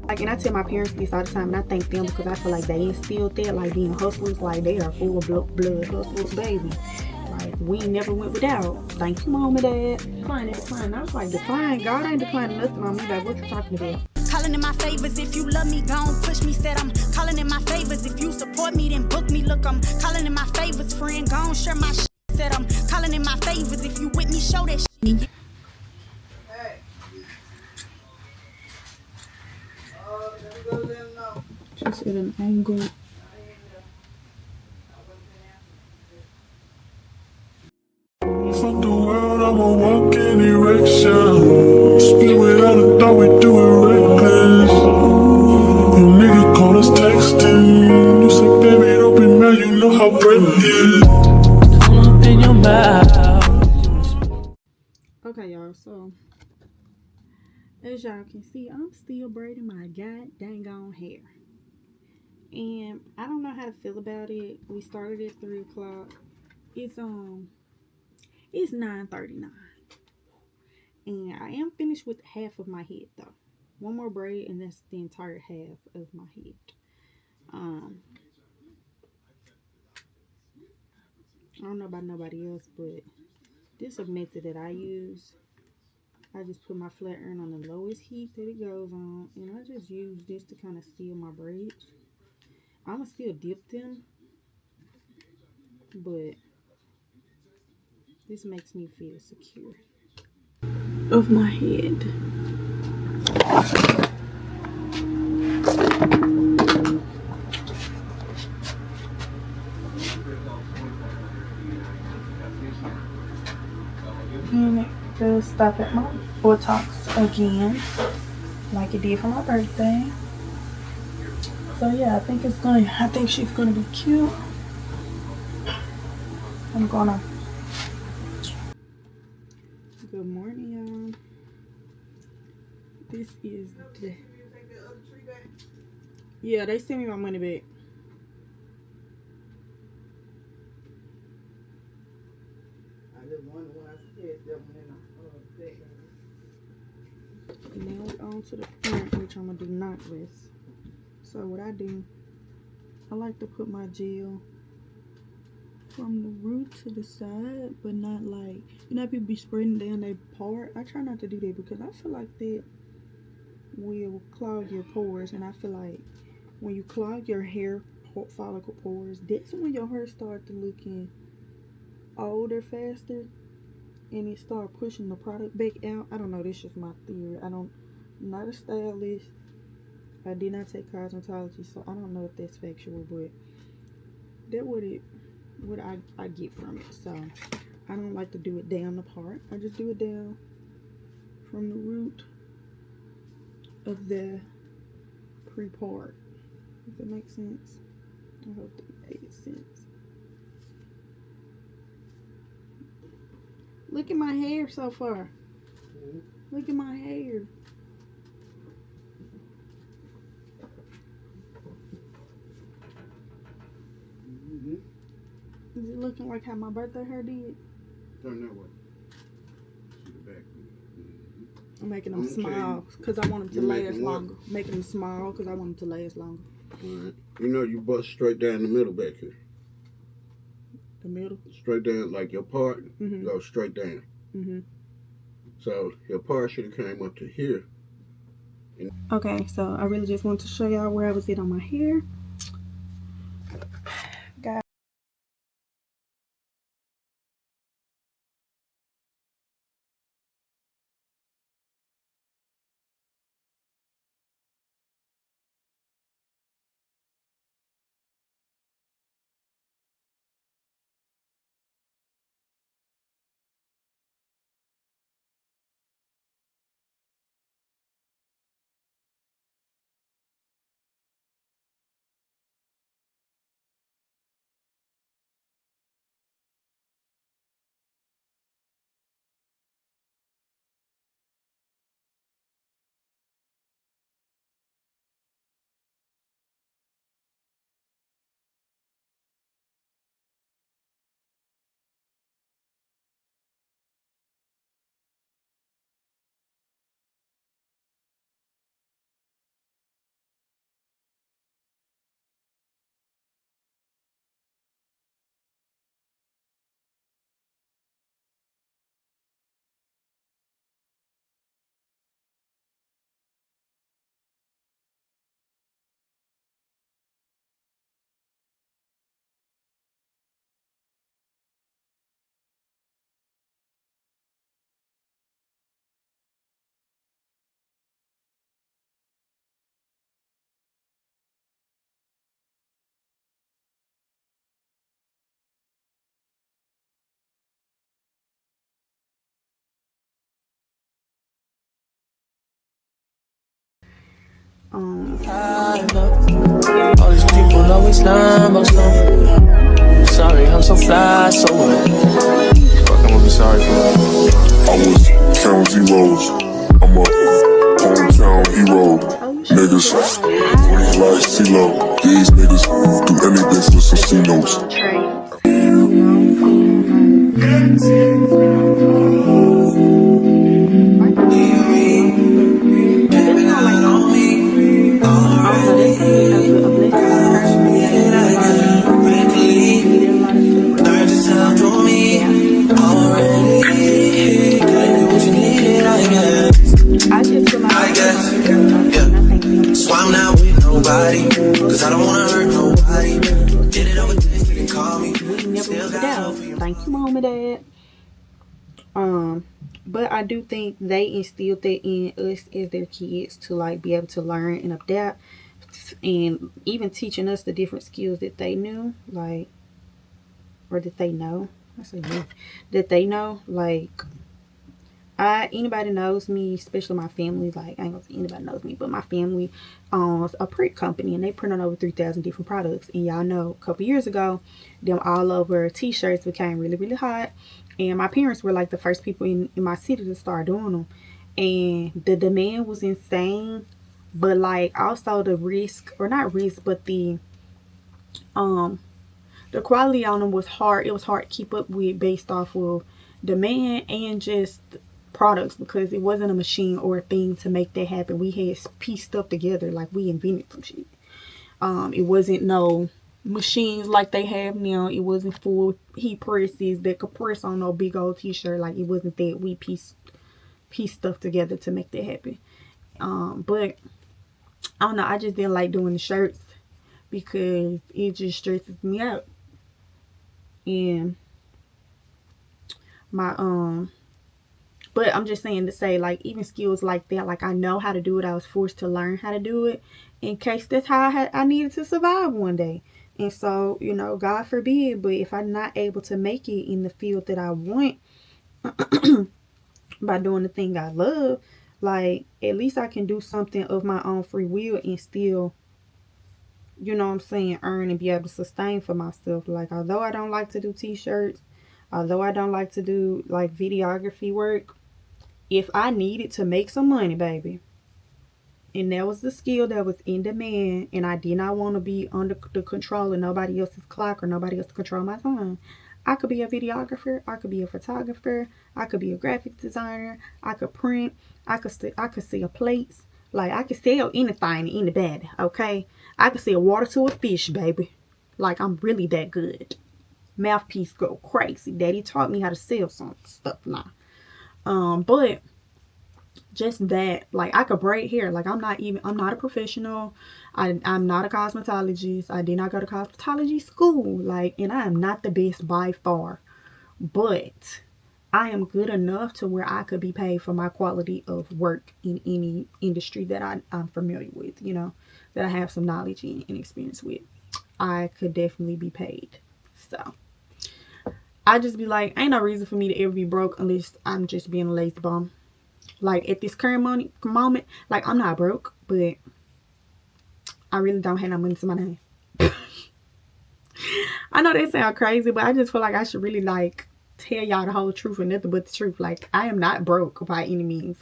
Like, and I tell my parents this all the time, and I thank them because I feel like they instilled that, like being hustlers, like they are full of blood hustlers, baby. Like, we never went without. Thank you, mom and dad. Decline. I was like, decline. God ain't declining nothing on me. Like, what you talking about? Calling in my favors, if you love me, gon' push me. Said I'm calling in my favors, if you support me, then book me. Look, I'm calling in my favors, friend, gon' share my shit. Said I'm calling in my favors, if you with me, show that shit. Just at an angle. Fuck the world, I'ma walk in erection. Split without a thought, we do it reckless. Your nigga call us texting. You said, baby, don't be mad, you know how bread is. Open your mouth. Okay, y'all, so as y'all can see, I'm still braiding my god dang on hair. And I don't know how to feel about it. We started at 3 o'clock. It's 9:39. And I am finished with half of my head though. One more braid and that's the entire half of my head. I don't know about nobody else, but this is a method that I use. I just put my flat iron on the lowest heat that it goes on, and I just use this to kind of seal my braids. I'ma still dip them, but this makes me feel secure of my head. And it does stop at my buttocks again, like it did for my birthday. So yeah, I think she's gonna be cute. Good morning, y'all. This is yeah, they sent me my money back. Now we're on to the front, which I'm gonna do knotless. So what I do, I like to put my gel from the root to the side, but not like, you know, people be spreading down their part. I try not to do that because I feel like that will clog your pores, and I feel like when you clog your hair follicle pores, that's when your hair starts to looking older faster, and it start pushing the product back out. I don't know, that's just my theory. I'm not a stylist. I did not take cosmetology, so I don't know if that's factual, but that what I get from it. So I don't like to do it down the part. I just do it down from the root of the pre-part. Does that make sense? I hope that made sense. Look at my hair so far. Look at my hair. Is it looking like how my birthday hair did? Turn that way. See the back. I'm making them small because I want them to last longer. Making them small because I want them to last longer. Alright. You know you bust straight down the middle back here. The middle? Straight down, like your part goes straight down. So your part should have came up to here. Okay, so I really just want to show y'all where I was at on my hair. All these people always lying about slow. Sorry, I'm so fly, so what? Fuck, I'm gonna be sorry for that. I was counting zeros. I'm a hometown hero. Niggas, green lights, CeeLo. These niggas do anything for some C-notes. I just feel like So I'm not with nobody, cause I don't wanna hurt nobody. Did it over things, you can call me. we never put it out. Thank you, Mom and Dad. But I do think they instilled that in us as their kids to like be able to learn and adapt, and even teaching us the different skills that they knew, like, or that they know. I say knew, that they know, like. Anybody knows me, especially my family, like, I ain't gonna say anybody knows me, but my family owns a print company, and they print on over 3,000 different products. And y'all know, a couple years ago, them all over t-shirts became really, really hot, and my parents were like the first people in my city to start doing them, and the demand was insane. But like, also the risk, or not risk, but the quality on them was hard. It was hard to keep up with based off of demand and just products, because it wasn't a machine or a thing to make that happen. We had pieced stuff together, like we invented some shit. It wasn't no machines like they have now. It wasn't full heat presses that could press on no big old t-shirt. Like, it wasn't that. We pieced stuff together to make that happen. But I don't know, I just didn't like doing the shirts because it just stresses me out. And my but I'm just saying to say, like, even skills like that, like, I know how to do it. I was forced to learn how to do it in case that's how I needed to survive one day. And so, you know, God forbid, but if I'm not able to make it in the field that I want by doing the thing I love, like, at least I can do something of my own free will and still, you know what I'm saying, earn and be able to sustain for myself. Like, although I don't like to do t-shirts, although I don't like to do like videography work, if I needed to make some money, baby, and that was the skill that was in demand, and I did not want to be under the control of nobody else's clock or nobody else to control my time, I could be a videographer, I could be a photographer, I could be a graphic designer, I could print, I could sell plates, like, I could sell anything in the bed, okay? I could sell water to a fish, baby. Like, I'm really that good. Mouthpiece go crazy. Daddy taught me how to sell some stuff now. But just that, like, I could braid hair. Like, I'm not a professional. I'm not a cosmetologist. I did not go to cosmetology school. Like, and I am not the best by far. But I am good enough to where I could be paid for my quality of work in any industry that I'm familiar with, you know, that I have some knowledge in and experience with. I could definitely be paid. So I just be like, ain't no reason for me to ever be broke unless I'm just being a lazy bum. Like, at this current moment, like, I'm not broke, but I really don't have no money to my name. I know that sounds crazy, but I just feel like I should really, like, tell y'all the whole truth and nothing but the truth. Like, I am not broke by any means.